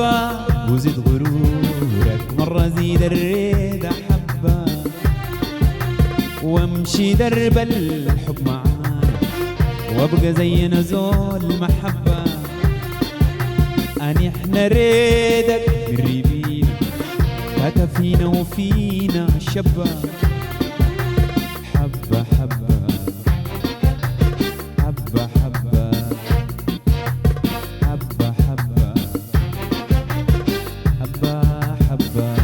حبة وزد غرورك مرة زيد الريدة حبة وامشي درب الحب معاك وابقى زي نزول محبة أني احنا ريدك قريبين فاتا فينا وفينا شبة حبة حبة حبة حبة حبة حبة حبة حبة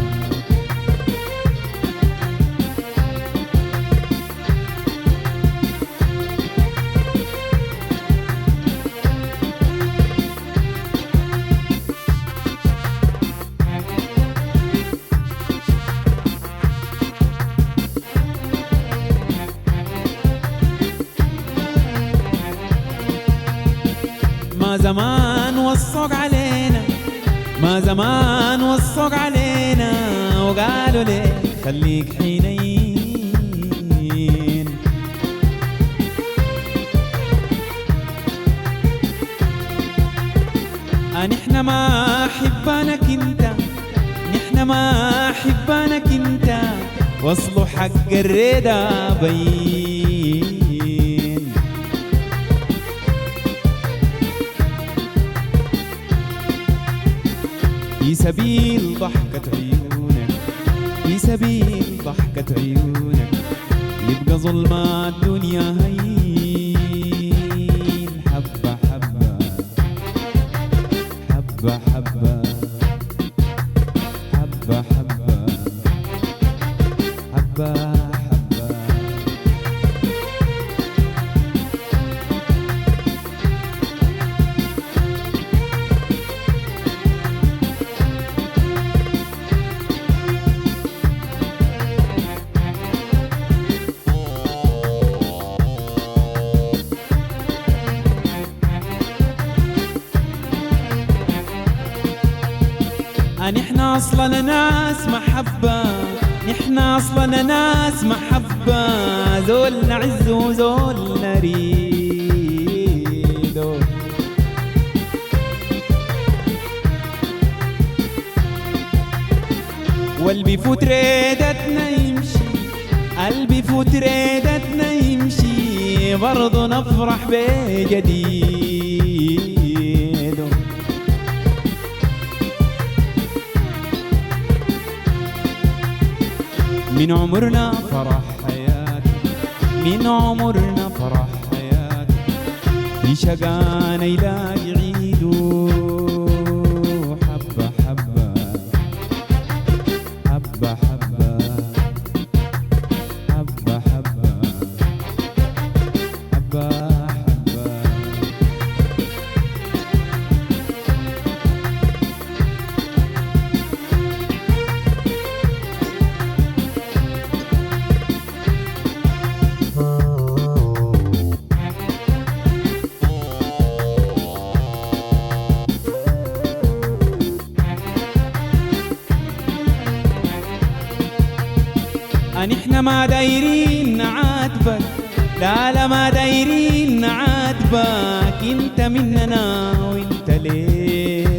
ما زمان وصوك علينا ما زمان وصوك علينا وقالوا ليه خليك حنين نحن ما حبانك انت نحن ما حبانك انت وصلوا حق الرضا بين في سبيل ضحكة عيونك في سبيل ضحكة عيونك يبقى ظلمات الدنيا هين حبة حبة حبة حبة حبة حبة حبة حبة نحن اصلا ناس محبة نحن اصلا ناس محبة زول نعز وزول نريد واللي بفوت ريدتنا يمشي قلبي فوت ريدتنا يمشي برضو نفرح بجديد من عمرنا فرح حياتي من عمرنا فرح حياتي في شقانا يلاقي عيدو حبة حبة حبة حبة حبة حبة حبة حبة نحن ما دايرين نعاتبك لا لا ما دايرين نعاتبك انت مننا وانت لينا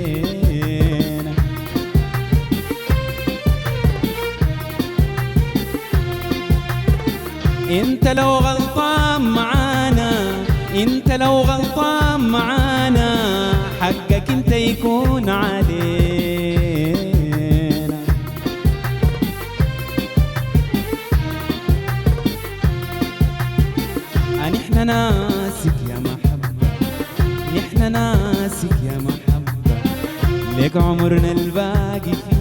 انت لو غلطان معانا انت لو غلطان معانا حقك انت يكون علينا نحن ناسك يا محبة نحن ناسك يا محبة لك عمرنا الباقي